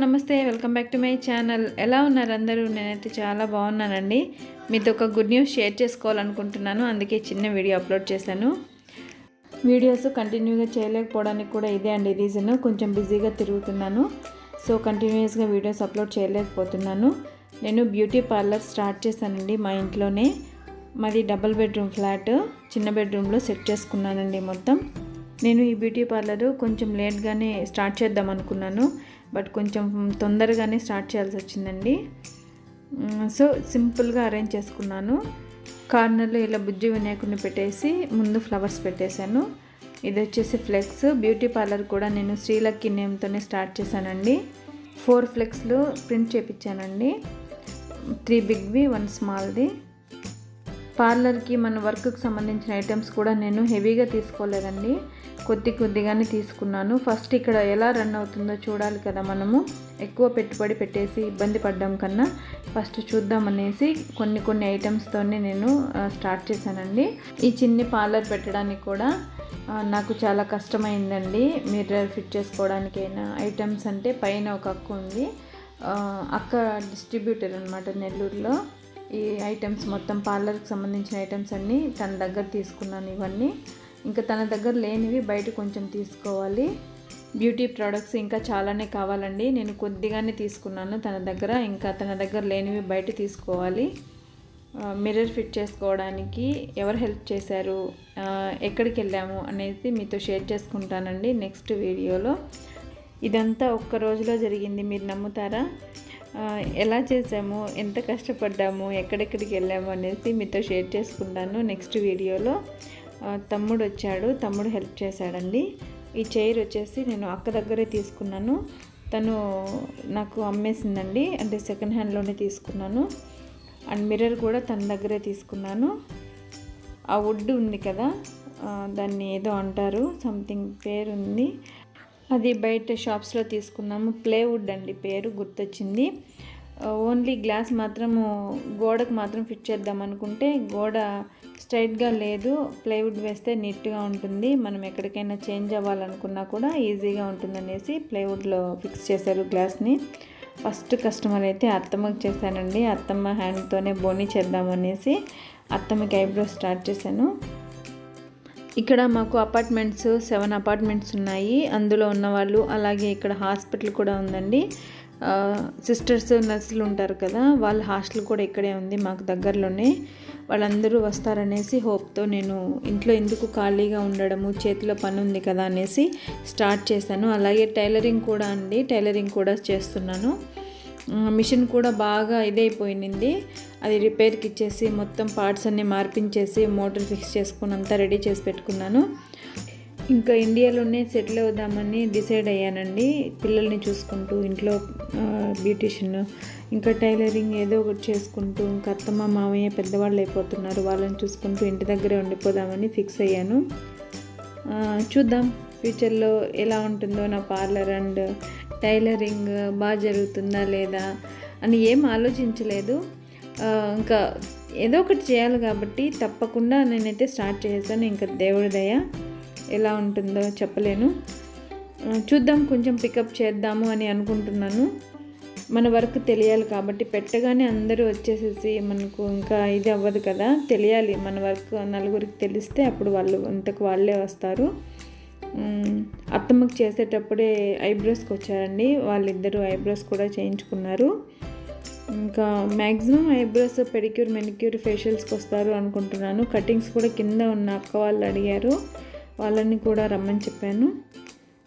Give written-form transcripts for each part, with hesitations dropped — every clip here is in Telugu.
నమస్తే, welcome back to my channel. ఎలా ఉన్నారు అందరూ? నేనైతే చాలా బాగున్నానండి. మీతో ఒక గుడ్ న్యూస్ షేర్ చేసుకోవాలనుకుంటున్నాను, అందుకే చిన్న వీడియో అప్లోడ్ చేశాను. వీడియోస్ కంటిన్యూగా చేయలేకపోవడానికి కూడా ఇదే అండి రీజన్. కొంచెం బిజీగా తిరుగుతున్నాను, సో కంటిన్యూస్గా వీడియోస్ అప్లోడ్ చేయలేకపోతున్నాను. నేను బ్యూటీ పార్లర్ స్టార్ట్ చేశానండి మా ఇంట్లోనే. మాది డబుల్ బెడ్రూమ్ ఫ్లాట్, చిన్న బెడ్రూమ్లో సెట్ చేసుకున్నానండి మొత్తం. నేను ఈ బ్యూటీ పార్లరు కొంచెం లేట్గానే స్టార్ట్ చేద్దాం అనుకున్నాను, బట్ కొంచెం తొందరగానే స్టార్ట్ చేయాల్సి వచ్చిందండి. సో సింపుల్గా అరేంజ్ చేసుకున్నాను. కార్నర్లో ఇలా బుజ్జి వినాయకుడిని పెట్టేసి ముందు ఫ్లవర్స్ పెట్టేశాను. ఇది వచ్చేసి ఫ్లెక్స్. బ్యూటీ పార్లర్ కూడా నేను శ్రీలక్కి నేమ్తోనే స్టార్ట్ చేశానండి. 4 ఫ్లెక్స్లు ప్రింట్ చేయించానండి, 3 బిగ్వి 1 స్మాల్ది. పార్లర్కి మన వర్క్కి సంబంధించిన ఐటమ్స్ కూడా నేను హెవీగా తీసుకోలేదండి, కొద్దిగానే తీసుకున్నాను. ఫస్ట్ ఇక్కడ ఎలా రన్ అవుతుందో చూడాలి కదా మనము. ఎక్కువ పెట్టుబడి పెట్టేసి ఇబ్బంది పడ్డం కన్నా ఫస్ట్ చూద్దామనేసి కొన్ని ఐటమ్స్తోనే నేను స్టార్ట్ చేశానండి. ఈ చిన్ని పార్లర్ పెట్టడానికి కూడా నాకు చాలా కష్టమైందండి. మిర్రర్ ఫిట్ చేసుకోవడానికైనా ఐటమ్స్ అంటే పైన ఒక అక్క ఉంది, అక్క డిస్ట్రిబ్యూటర్ అనమాట నెల్లూరులో. ఈ ఐటమ్స్ మొత్తం పార్లర్కి సంబంధించిన ఐటమ్స్ అన్నీ తన దగ్గర తీసుకున్నాను. ఇవన్నీ ఇంకా తన దగ్గర లేనివి బయట కొంచెం తీసుకోవాలి. బ్యూటీ ప్రోడక్ట్స్ ఇంకా చాలానే కావాలండి, నేను కొద్దిగానే తీసుకున్నాను తన దగ్గర. ఇంకా తన దగ్గర లేనివి బయట తీసుకోవాలి. మిర్రర్ ఫిట్ చేసుకోవడానికి ఎవరు హెల్ప్ చేశారు, ఎక్కడికి వెళ్ళాము అనేది మీతో షేర్ చేసుకుంటానండి నెక్స్ట్ వీడియోలో. ఇదంతా ఒక్క రోజులో జరిగింది, మీరు నమ్ముతారా? ఎలా చేసాము, ఎంత కష్టపడ్డాము, ఎక్కడెక్కడికి వెళ్ళాము అనేసి మీతో షేర్ చేసుకుంటాను నెక్స్ట్ వీడియోలో. తమ్ముడు వచ్చాడు, తమ్ముడు హెల్ప్ చేశాడండి. ఈ చైర్ వచ్చేసి నేను అక్క దగ్గరే తీసుకున్నాను, తను నాకు అమ్మేసిందండి, అంటే సెకండ్ హ్యాండ్లోనే తీసుకున్నాను. అండ్ మిర్రర్ కూడా తన దగ్గరే తీసుకున్నాను. ఆ వుడ్ ఉంది కదా, దాన్ని ఏదో అంటారు, సంథింగ్ పేరు ఉంది, అది బయట షాప్స్లో తీసుకున్నాము. ప్లేవుడ్ అండి పేరు, గుర్తొచ్చింది. ఓన్లీ గ్లాస్ మాత్రము గోడకు మాత్రం ఫిట్ చేద్దాం అనుకుంటే గోడ స్ట్రైట్గా లేదు, ప్లేవుడ్ వేస్తే నీట్గా ఉంటుంది, మనం ఎక్కడికైనా చేంజ్ అవ్వాలనుకున్నా కూడా ఈజీగా ఉంటుందనేసి ప్లేవుడ్లో ఫిక్స్ చేశారు గ్లాస్ని. ఫస్ట్ కస్టమర్ అయితే అత్తమ్మకి చేశానండి, అత్తమ్మ హ్యాండ్తోనే బోనీ చేద్దామనేసి అత్తమ్మకి ఐబ్రో స్టార్ట్ చేశాను. ఇక్కడ మాకు అపార్ట్మెంట్స్ 7 అపార్ట్మెంట్స్ ఉన్నాయి, అందులో ఉన్నవాళ్ళు, అలాగే ఇక్కడ హాస్పిటల్ కూడా ఉందండి. సిస్టర్స్ నర్సులు ఉంటారు కదా, వాళ్ళ హాస్టల్ కూడా ఇక్కడే ఉంది మాకు దగ్గరలోనే. వాళ్ళందరూ వస్తారనేసి హోప్తో నేను ఇంట్లో ఎందుకు ఖాళీగా ఉండడము, చేతిలో పని ఉంది కదా అనేసి స్టార్ట్ చేశాను. అలాగే టైలరింగ్ కూడా అండి, టైలరింగ్ కూడా చేస్తున్నాను. మిషన్ కూడా బాగా ఇదైపోయింది, అది రిపేర్కి ఇచ్చేసి మొత్తం పార్ట్స్ అన్నీ మార్పించేసి మోటార్ ఫిక్స్ చేసుకుని అంతా రెడీ చేసి పెట్టుకున్నాను. ఇంకా ఇండియాలోనే సెటిల్ అవుదామని డిసైడ్ అయ్యానండి, పిల్లల్ని చూసుకుంటూ ఇంట్లో బ్యూటీషియన్ ఇంకా టైలరింగ్ ఏదో ఒకటి చేసుకుంటూ. ఇంకా అత్తమ్మ మామయ్య పెద్దవాళ్ళు అయిపోతున్నారు, వాళ్ళని చూసుకుంటూ ఇంటి దగ్గరే ఉండిపోదామని ఫిక్స్ అయ్యాను. చూద్దాం ఫ్యూచర్లో ఎలా ఉంటుందో నా పార్లర్ అండ్ టైలరింగ్, బాగా జరుగుతుందా లేదా అని ఏం ఆలోచించలేదు. ఇంకా ఏదో ఒకటి చేయాలి కాబట్టి తప్పకుండా నేనైతే స్టార్ట్ చేశాను. ఇంకా దేవుడి దయ ఎలా ఉంటుందో చెప్పలేను, చూద్దాం. కొంచెం పికప్ చేద్దాము అని అనుకుంటున్నాను. మన వర్క్ తెలియాలి కాబట్టి, పెట్టగానే అందరూ వచ్చేసేసి మనకు ఇంకా ఇది అవ్వదు కదా, తెలియాలి మన వర్క్. నలుగురికి తెలిస్తే అప్పుడు వాళ్ళు అంతకు వాళ్ళే వస్తారు. అత్తమ్మకి చేసేటప్పుడే ఐబ్రోస్కి వచ్చారండి, వాళ్ళిద్దరూ ఐబ్రోస్ కూడా చేయించుకున్నారు. ఇంకా మ్యాక్సిమం ఐబ్రోస్ పెడిక్యూర్, మెనిక్యూర్, ఫేషియల్స్కి వస్తారు అనుకుంటున్నాను. కటింగ్స్ కూడా కింద ఉన్న అక్క వాళ్ళు అడిగారు, వాళ్ళని కూడా రమ్మని చెప్పాను.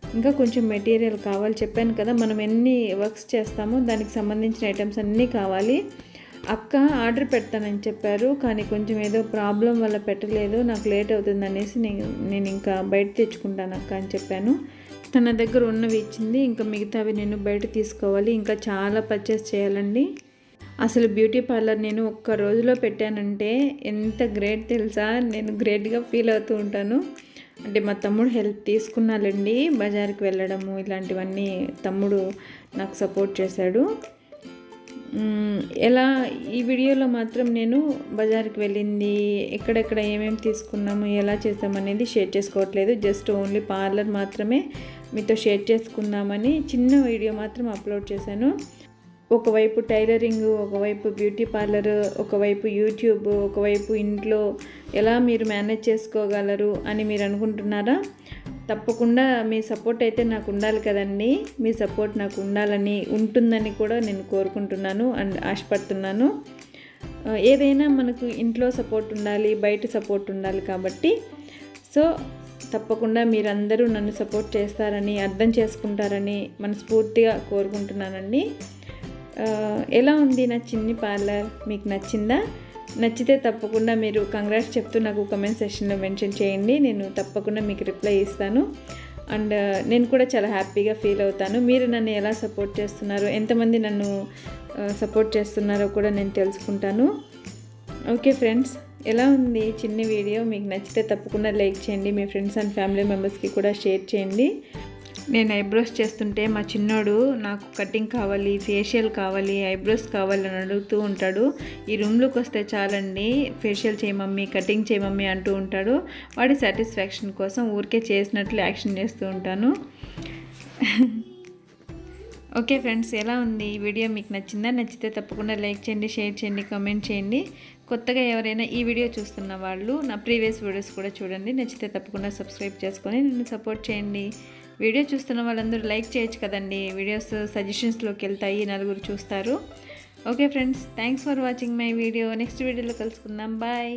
ఇంకా కొంచెం మెటీరియల్ కావాలి, చెప్పాను కదా మనం ఎన్ని వర్క్స్ చేస్తామో దానికి సంబంధించిన ఐటమ్స్ అన్నీ కావాలి. అక్క ఆర్డర్ పెడతానని చెప్పారు, కానీ కొంచెం ఏదో ప్రాబ్లం వల్ల పెట్టలేదు, నాకు లేట్ అవుతుంది అనేసి నేను ఇంకా బయట తెచ్చుకుంటాను అక్క అని చెప్పాను. తన దగ్గర ఉన్నవి ఇచ్చింది, ఇంకా మిగతావి నేను బయట తీసుకోవాలి. ఇంకా చాలా పర్చేస్ చేయాలండి. అసలు బ్యూటీ పార్లర్ నేను ఒక్క రోజులో పెట్టానంటే ఎంత గ్రేట్ తెలుసా, నేను గ్రేట్గా ఫీల్ అవుతూ ఉంటాను. అంటే మా తమ్ముడు హెల్ప్ తీసుకున్నాలండి, బజార్కి వెళ్ళడము ఇలాంటివన్నీ తమ్ముడు నాకు సపోర్ట్ చేశాడు. ఎలా ఈ వీడియోలో మాత్రం నేను బజార్కి వెళ్ళింది, ఎక్కడెక్కడ ఏమేమి తీసుకున్నాము, ఎలా చేసామనేది షేర్ చేసుకోవట్లేదు. జస్ట్ ఓన్లీ పార్లర్ మాత్రమే మీతో షేర్ చేసుకుందామని చిన్న వీడియో మాత్రం అప్లోడ్ చేశాను. ఒకవైపు టైలరింగ్, ఒకవైపు బ్యూటీ పార్లర్, ఒకవైపు యూట్యూబ్, ఒకవైపు ఇంట్లో ఎలా మీరు మేనేజ్ చేసుకోగలరు అని మీరు అనుకుంటున్నారా? తప్పకుండా మీ సపోర్ట్ అయితే నాకు ఉండాలి కదండి. మీ సపోర్ట్ నాకు ఉంటుందని కూడా నేను కోరుకుంటున్నాను అండ్ ఆశపడుతున్నాను. ఏదైనా మనకు ఇంట్లో సపోర్ట్ ఉండాలి, బయట సపోర్ట్ ఉండాలి కాబట్టి సో తప్పకుండా మీరందరూ నన్ను సపోర్ట్ చేస్తారని, అర్థం చేసుకుంటారని మనస్ఫూర్తిగా కోరుకుంటున్నానండి. ఎలా ఉంది నా చిన్ని పార్లర్? మీకు నచ్చిందా? నచ్చితే తప్పకుండా మీరు కంగ్రాట్స్ చెప్తూ నాకు కమెంట్ సెక్షన్లో మెన్షన్ చేయండి. నేను తప్పకుండా మీకు రిప్లై ఇస్తాను. అండ్ నేను కూడా చాలా హ్యాపీగా ఫీల్ అవుతాను. మీరు నన్ను ఎలా సపోర్ట్ చేస్తున్నారో, ఎంతమంది నన్ను సపోర్ట్ చేస్తున్నారో కూడా నేను తెలుసుకుంటాను. ఓకే ఫ్రెండ్స్, ఎలా ఉంది చిన్న వీడియో? మీకు నచ్చితే తప్పకుండా లైక్ చేయండి. మీ ఫ్రెండ్స్ అండ్ ఫ్యామిలీ మెంబర్స్కి కూడా షేర్ చేయండి. నేను ఐబ్రోస్ చేస్తుంటే మా చిన్నోడు నాకు కటింగ్ కావాలి, ఫేషియల్ కావాలి, ఐబ్రోస్ కావాలి అని అడుగుతూ ఉంటాడు. ఈ రూమ్లోకి వస్తే చాలండి ఫేషియల్ చేయమమ్మీ, కటింగ్ చేయమమ్మీ అంటూ ఉంటాడు. వాడి సాటిస్ఫాక్షన్ కోసం ఊరికే చేసినట్లు యాక్షన్ చేస్తూ ఉంటాను. ఓకే ఫ్రెండ్స్, ఎలా ఉంది ఈ వీడియో? మీకు నచ్చిందా? నచ్చితే తప్పకుండా లైక్ చేయండి, షేర్ చేయండి, కామెంట్ చేయండి. కొత్తగా ఎవరైనా ఈ వీడియో చూస్తున్న వాళ్ళు నా ప్రీవియస్ వీడియోస్ కూడా చూడండి. నచ్చితే తప్పకుండా సబ్స్క్రైబ్ చేసుకొని నన్ను సపోర్ట్ చేయండి. వీడియో చూస్తున్న వాళ్ళందరూ లైక్ చేయొచ్చు కదండి. వీడియోస్ సజెషన్స్లోకి వెళ్తాయి, నలుగురు చూస్తారు. Okay friends, thanks for watching my video. Next వీడియోలో కలుసుకుందాం. బాయ్.